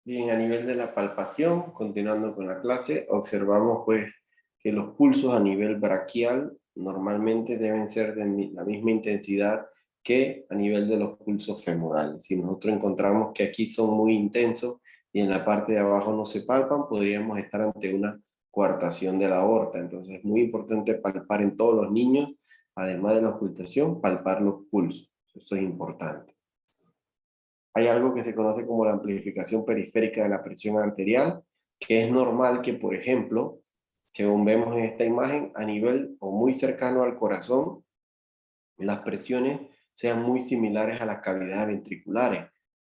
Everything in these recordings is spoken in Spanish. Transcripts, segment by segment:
Bien, a nivel de la palpación, continuando con la clase, observamos pues que los pulsos a nivel braquial normalmente deben ser de la misma intensidad que a nivel de los pulsos femorales. Si nosotros encontramos que aquí son muy intensos y en la parte de abajo no se palpan, podríamos estar ante una coartación de la aorta. Entonces es muy importante palpar en todos los niños, además de la ocultación, palpar los pulsos. Eso es importante. Hay algo que se conoce como la amplificación periférica de la presión arterial, que es normal que, por ejemplo, según vemos en esta imagen, a nivel o muy cercano al corazón, las presiones sean muy similares a las cavidades ventriculares.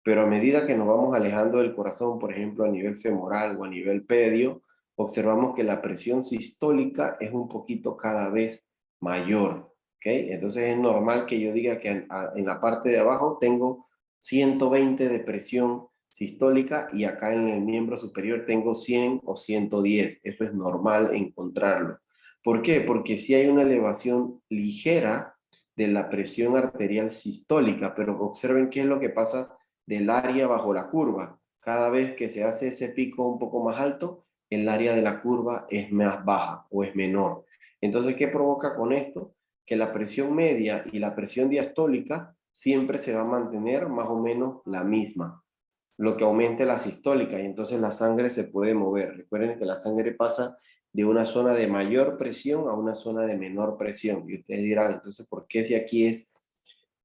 Pero a medida que nos vamos alejando del corazón, por ejemplo, a nivel femoral o a nivel pedio, observamos que la presión sistólica es un poquito cada vez mayor. ¿Okay? Entonces es normal que yo diga que en la parte de abajo tengo 120 de presión sistólica y acá en el miembro superior tengo 100 o 110. Eso es normal encontrarlo. ¿Por qué? Porque si hay una elevación ligera de la presión arterial sistólica, pero observen qué es lo que pasa del área bajo la curva. Cada vez que se hace ese pico un poco más alto, el área de la curva es más baja o es menor. Entonces, ¿qué provoca con esto? Que la presión media y la presión diastólica siempre se va a mantener más o menos la misma, lo que aumente la sistólica y entonces la sangre se puede mover. Recuerden que la sangre pasa de una zona de mayor presión a una zona de menor presión. Y ustedes dirán, entonces, ¿por qué si aquí es,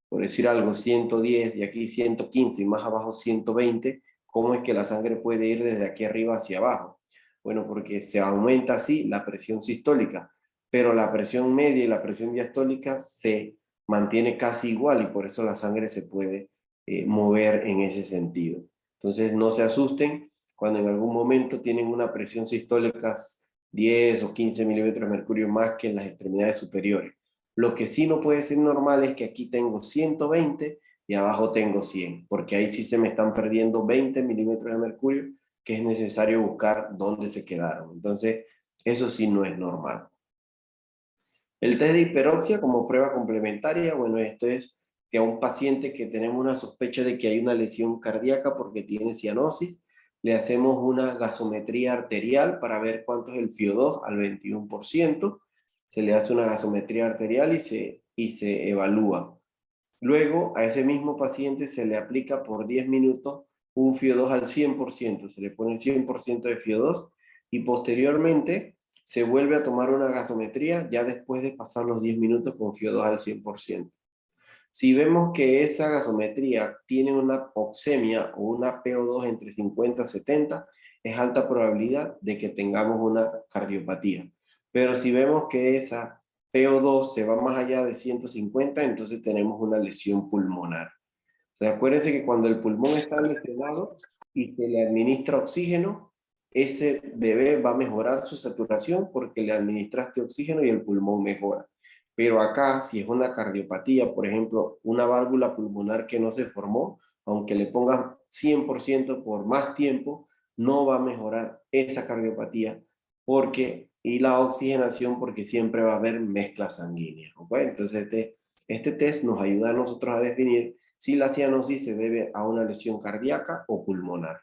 por decir algo, 110 y aquí 115 y más abajo 120, cómo es que la sangre puede ir desde aquí arriba hacia abajo? Bueno, porque se aumenta así la presión sistólica, pero la presión media y la presión diastólica se mantiene casi igual y por eso la sangre se puede mover en ese sentido. Entonces no se asusten cuando en algún momento tienen una presión sistólica 10 o 15 milímetros de mercurio más que en las extremidades superiores. Lo que sí no puede ser normal es que aquí tengo 120 y abajo tengo 100, porque ahí sí se me están perdiendo 20 milímetros de mercurio, que es necesario buscar dónde se quedaron. Entonces, eso sí no es normal. El test de hiperoxia como prueba complementaria, bueno, esto es que a un paciente que tenemos una sospecha de que hay una lesión cardíaca porque tiene cianosis, le hacemos una gasometría arterial para ver cuánto es el FIO2 al 21%, se le hace una gasometría arterial y se evalúa. Luego, a ese mismo paciente se le aplica por 10 minutos un FIO2 al 100%, se le pone el 100% de FIO2 y posteriormente se vuelve a tomar una gasometría ya después de pasar los 10 minutos con FIO2 al 100%. Si vemos que esa gasometría tiene una oxemia o una PO2 entre 50 y 70, es alta probabilidad de que tengamos una cardiopatía. Pero si vemos que esa PO2 se va más allá de 150, entonces tenemos una lesión pulmonar. O sea, acuérdense que cuando el pulmón está lesionado y se le administra oxígeno, ese bebé va a mejorar su saturación porque le administraste oxígeno y el pulmón mejora. Pero acá, si es una cardiopatía, por ejemplo, una válvula pulmonar que no se formó, aunque le pongan 100% por más tiempo, no va a mejorar esa cardiopatía porque, y la oxigenación porque siempre va a haber mezcla sanguínea. ¿Okay? Entonces, este test nos ayuda a nosotros a definir si la cianosis se debe a una lesión cardíaca o pulmonar.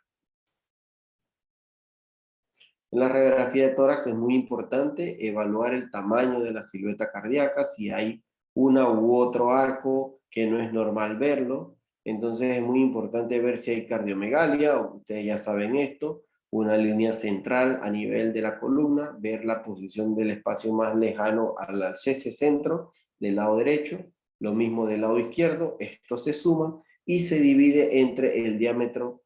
En la radiografía de tórax es muy importante evaluar el tamaño de la silueta cardíaca, si hay una u otro arco que no es normal verlo. Entonces es muy importante ver si hay cardiomegalia, o ustedes ya saben esto, una línea central a nivel de la columna, ver la posición del espacio más lejano al cese centro del lado derecho, lo mismo del lado izquierdo, esto se suma y se divide entre el diámetro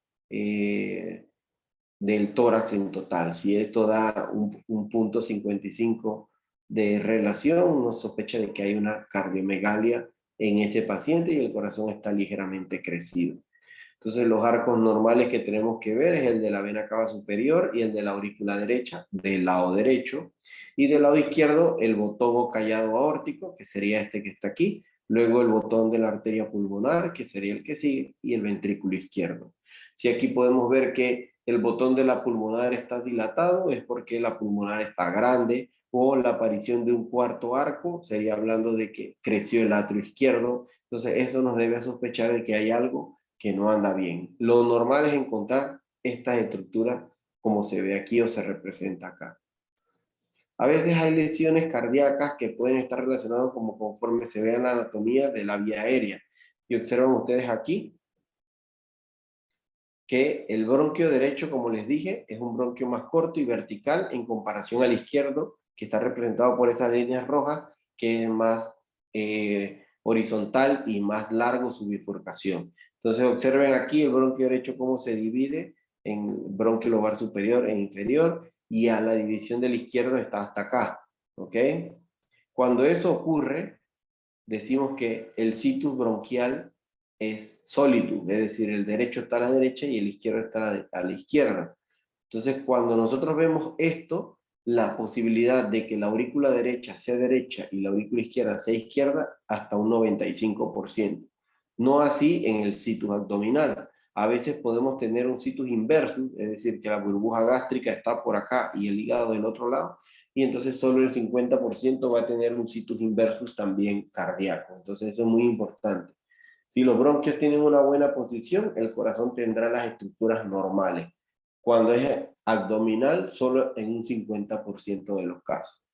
del tórax en total. Si esto da un punto 55 de relación, uno sospecha de que hay una cardiomegalia en ese paciente y el corazón está ligeramente crecido. Entonces los arcos normales que tenemos que ver es el de la vena cava superior y el de la aurícula derecha del lado derecho, y del lado izquierdo el botón o callado aórtico, que sería este que está aquí, luego el botón de la arteria pulmonar, que sería el que sigue, y el ventrículo izquierdo. Si aquí podemos ver que el botón de la pulmonar está dilatado, es porque la pulmonar está grande, o la aparición de un cuarto arco, sería hablando de que creció el atrio izquierdo. Entonces eso nos debe sospechar de que hay algo que no anda bien. Lo normal es encontrar estas estructuras como se ve aquí o se representa acá. A veces hay lesiones cardíacas que pueden estar relacionadas como conforme se ve en la anatomía de la vía aérea. Y observan ustedes aquí que el bronquio derecho, como les dije, es un bronquio más corto y vertical en comparación al izquierdo, que está representado por esas líneas rojas, que es más horizontal y más largo su bifurcación. Entonces observen aquí el bronquio derecho cómo se divide en bronquio lobar superior e inferior, y a la división del izquierdo está hasta acá, ¿ok? Cuando eso ocurre, decimos que el situs bronquial es solitud, es decir, el derecho está a la derecha y el izquierdo está a la izquierda. Entonces, cuando nosotros vemos esto, la posibilidad de que la aurícula derecha sea derecha y la aurícula izquierda sea izquierda, hasta un 95%. No así en el situs abdominal. A veces podemos tener un situs inversus, es decir, que la burbuja gástrica está por acá y el hígado del otro lado, y entonces solo el 50% va a tener un situs inversus también cardíaco. Entonces eso es muy importante. Si los bronquios tienen una buena posición, el corazón tendrá las estructuras normales. Cuando es abdominal, solo en un 50% de los casos.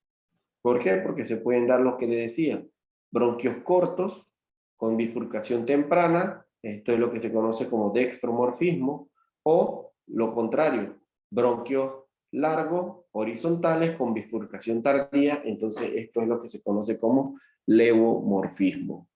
¿Por qué? Porque se pueden dar los que le decía, bronquios cortos con bifurcación temprana, esto es lo que se conoce como dextromorfismo, o lo contrario, bronquios largos, horizontales con bifurcación tardía, entonces esto es lo que se conoce como levomorfismo.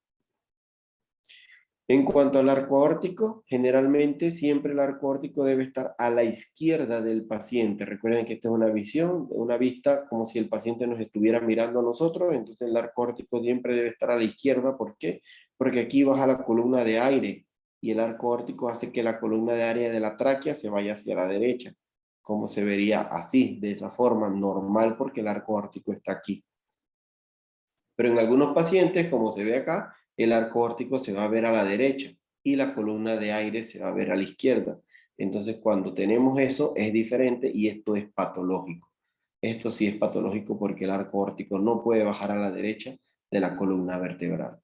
En cuanto al arco aórtico, generalmente siempre el arco aórtico debe estar a la izquierda del paciente. Recuerden que esta es una visión, una vista como si el paciente nos estuviera mirando a nosotros, entonces el arco aórtico siempre debe estar a la izquierda. ¿Por qué? Porque aquí baja la columna de aire y el arco aórtico hace que la columna de aire de la tráquea se vaya hacia la derecha, como se vería así, de esa forma, normal, porque el arco aórtico está aquí. Pero en algunos pacientes, como se ve acá, el arco aórtico se va a ver a la derecha y la columna de aire se va a ver a la izquierda. Entonces, cuando tenemos eso, es diferente y esto es patológico. Esto sí es patológico porque el arco aórtico no puede bajar a la derecha de la columna vertebral.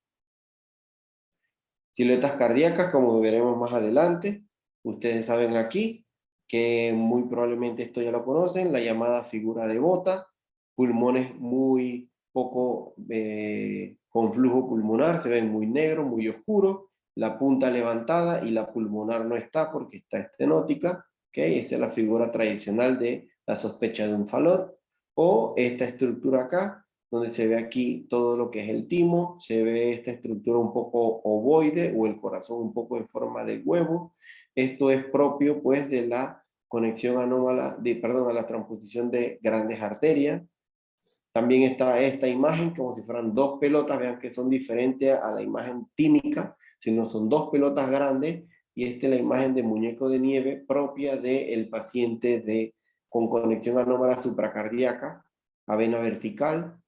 Siluetas cardíacas, como veremos más adelante, ustedes saben aquí que muy probablemente esto ya lo conocen, la llamada figura de bota, pulmones muy poco con flujo pulmonar, se ven muy negros, muy oscuros, la punta levantada y la pulmonar no está porque está estenótica, ¿okay? Esa es la figura tradicional de la sospecha de un falot, o esta estructura acá, donde se ve aquí todo lo que es el timo, se ve esta estructura un poco ovoide o el corazón un poco en forma de huevo. Esto es propio pues de la conexión anómala, a la transposición de grandes arterias. También está esta imagen como si fueran dos pelotas, vean que son diferentes a la imagen tímica, sino son dos pelotas grandes, y esta es la imagen de muñeco de nieve propia del paciente con conexión anómala supracardíaca a vena vertical.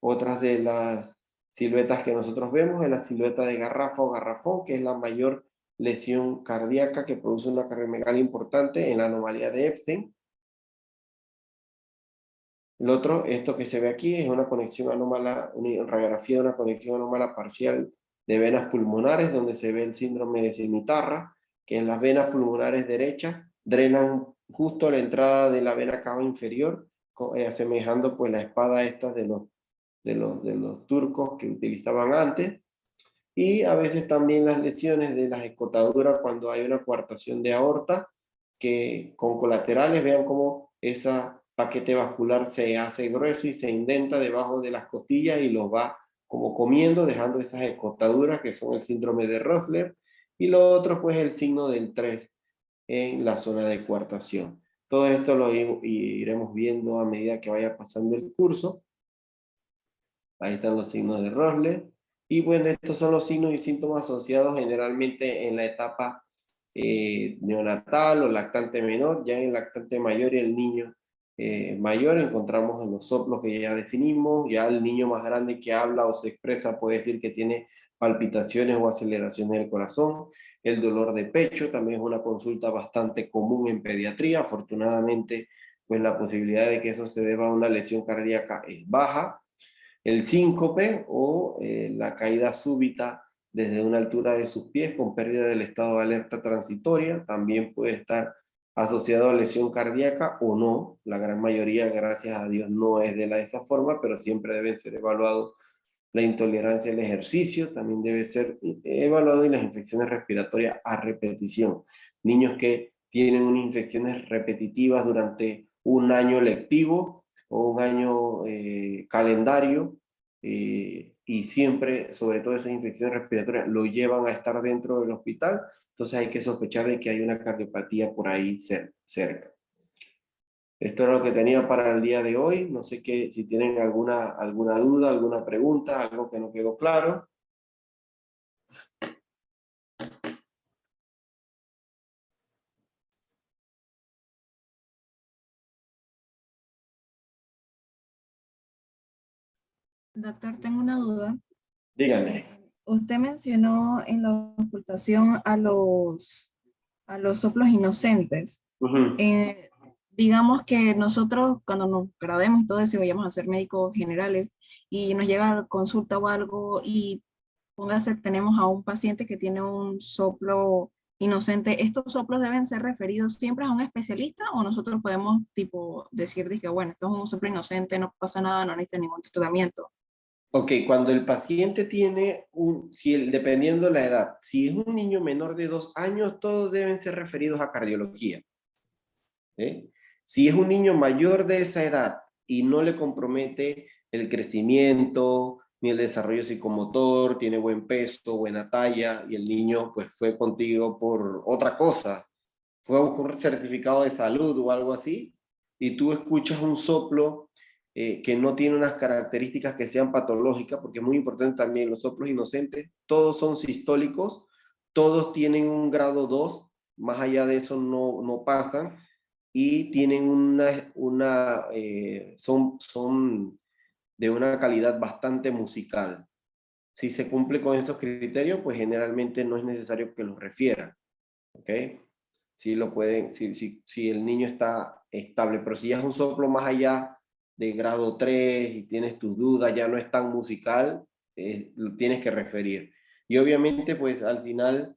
Otras de las siluetas que nosotros vemos es la silueta de garrafa o garrafón, que es la mayor lesión cardíaca que produce una cardiomegalia importante en la anomalía de Epstein. El otro, esto que se ve aquí, es una conexión anómala, una radiografía de una conexión anómala parcial de venas pulmonares, donde se ve el síndrome de cimitarra, que en las venas pulmonares derechas drenan justo a la entrada de la vena cava inferior, asemejando pues la espada esta de los turcos que utilizaban antes, y a veces también las lesiones de las escotaduras cuando hay una coartación de aorta, que con colaterales vean cómo ese paquete vascular se hace grueso y se indenta debajo de las costillas y los va como comiendo, dejando esas escotaduras que son el síndrome de Rössler, y lo otro pues el signo del 3 en la zona de coartación. Todo esto lo iremos viendo a medida que vaya pasando el curso. Ahí están los signos de Rössler. Y bueno, estos son los signos y síntomas asociados generalmente en la etapa neonatal o lactante menor. Ya en lactante mayor y el niño mayor encontramos en los soplos que ya definimos. Ya el niño más grande que habla o se expresa puede decir que tiene palpitaciones o aceleraciones del corazón. El dolor de pecho también es una consulta bastante común en pediatría. Afortunadamente, pues la posibilidad de que eso se deba a una lesión cardíaca es baja. El síncope o la caída súbita desde una altura de sus pies con pérdida del estado de alerta transitoria también puede estar asociado a lesión cardíaca o no. La gran mayoría, gracias a Dios, no es de esa forma, pero siempre deben ser evaluados. La intolerancia al ejercicio también debe ser evaluado, y las infecciones respiratorias a repetición. Niños que tienen unas infecciones repetitivas durante un año lectivo o un año calendario, y siempre, sobre todo esas infecciones respiratorias, lo llevan a estar dentro del hospital, entonces hay que sospechar de que hay una cardiopatía por ahí cerca. Esto era lo que tenía para el día de hoy. No sé si tienen alguna duda, alguna pregunta, algo que no quedó claro. Doctor, tengo una duda. Díganme. Usted mencionó en la ocultación a los soplos inocentes. Ujú. Eh, digamos que nosotros cuando nos graduemos y todo eso, y vayamos a ser médicos generales y nos llega a consulta o algo y póngase, tenemos a un paciente que tiene un soplo inocente, ¿estos soplos deben ser referidos siempre a un especialista o nosotros podemos tipo decir, dije, bueno, esto es un soplo inocente, no pasa nada, no necesita ningún tratamiento? Ok, cuando el paciente tiene dependiendo la edad, si es un niño menor de 2 años, todos deben ser referidos a cardiología. ¿Eh? Si es un niño mayor de esa edad y no le compromete el crecimiento ni el desarrollo psicomotor, tiene buen peso, buena talla, y el niño pues fue contigo por otra cosa, fue a buscar un certificado de salud o algo así, y tú escuchas un soplo que no tiene unas características que sean patológicas, porque es muy importante también, los soplos inocentes, todos son sistólicos, todos tienen un grado 2, más allá de eso no pasan, y tienen son de una calidad bastante musical. Si se cumple con esos criterios, pues generalmente no es necesario que los refieran, ¿ok? Si lo pueden, si el niño está estable, pero si ya es un soplo más allá de grado 3 y tienes tus dudas, ya no es tan musical, lo tienes que referir. Y obviamente, pues al final,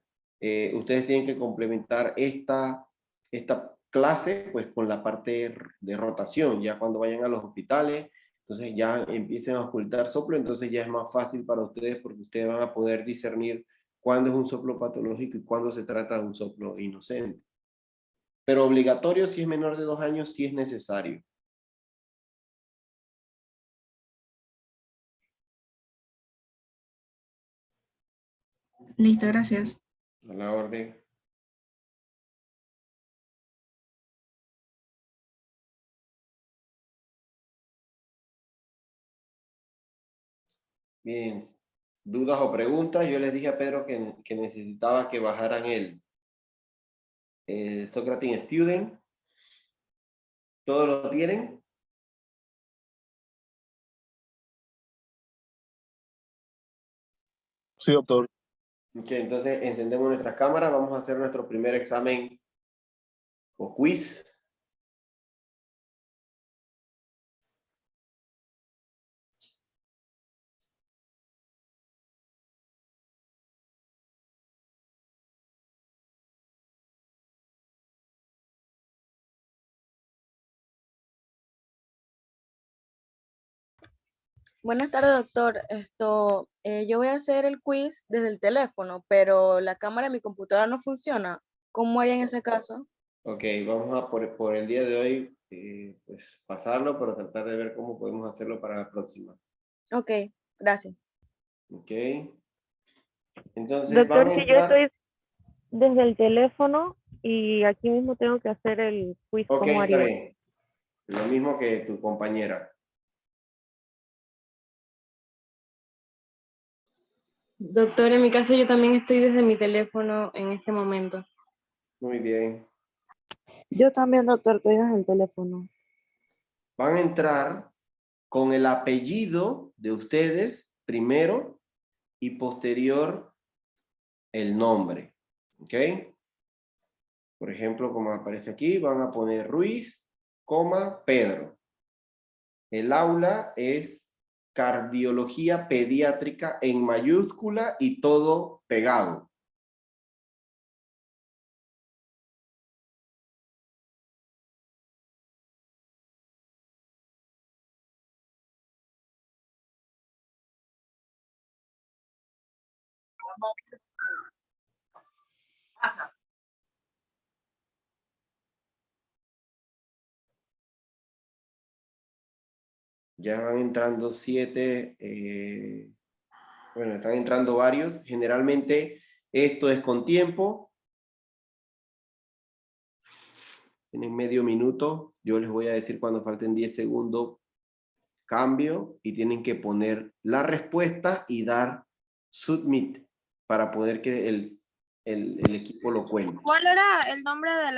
ustedes tienen que complementar esta clase pues con la parte de rotación, ya cuando vayan a los hospitales, entonces ya empiecen a ocultar soplo, entonces ya es más fácil para ustedes porque ustedes van a poder discernir cuándo es un soplo patológico y cuándo se trata de un soplo inocente. Pero obligatorio, si es menor de 2 años, sí es necesario. Listo, gracias. A la orden. Bien. ¿Dudas o preguntas? Yo les dije a Pedro que necesitaba que bajaran el Socrates Student. ¿Todos lo tienen? Sí, doctor. Ok, entonces encendemos nuestras cámaras. Vamos a hacer nuestro primer examen o quiz. Buenas tardes, doctor. Yo voy a hacer el quiz desde el teléfono, pero la cámara de mi computadora no funciona. ¿Cómo haría en ese caso? Ok, vamos a por el día de hoy pues pasarlo, pero tratar de ver cómo podemos hacerlo para la próxima. Ok, gracias. Ok. Entonces van Doctor, a si yo entrar. estoy desde el teléfono y aquí mismo tengo que hacer el quiz, Ok, ¿cómo está haría? bien. Lo mismo que tu compañera. Doctor, en mi caso yo también estoy desde mi teléfono en este momento. Muy bien. Yo también, doctor, estoy en el teléfono. Van a entrar con el apellido de ustedes primero y posterior el nombre. ¿Ok? Por ejemplo, como aparece aquí, van a poner Ruiz, Pedro. El aula es cardiología pediátrica en mayúscula y todo pegado. Ya van entrando 7, bueno, están entrando varios. Generalmente esto es con tiempo. Tienen medio minuto. Yo les voy a decir cuando falten 10 segundos, cambio, y tienen que poner la respuesta y dar submit para poder que el equipo lo cuente. ¿Cuál era el nombre de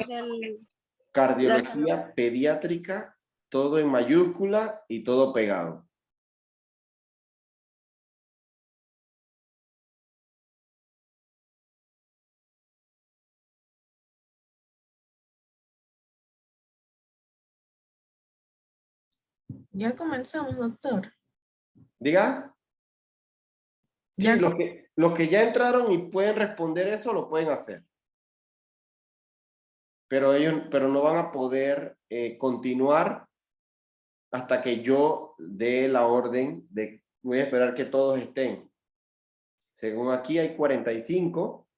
del... Cardiología pediátrica, todo en mayúscula y todo pegado. Ya comenzamos, doctor. Diga. Sí, Ya los que ya entraron y pueden responder eso, lo pueden hacer. Pero no van a poder continuar hasta que yo dé la orden de, voy a esperar que todos estén. Según aquí hay 45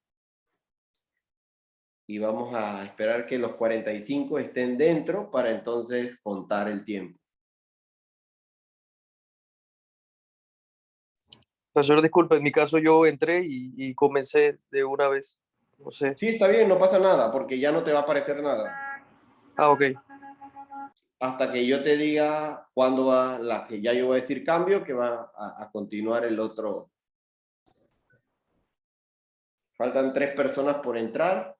y vamos a esperar que los 45 estén dentro para entonces contar el tiempo. Profesor, disculpe, en mi caso yo entré y comencé de una vez. No sé. Sí, está bien, no pasa nada porque ya no te va a aparecer nada. Ah, ok. Hasta que yo te diga cuándo va la que ya yo voy a decir cambio, que va a continuar el otro. Faltan 3 personas por entrar.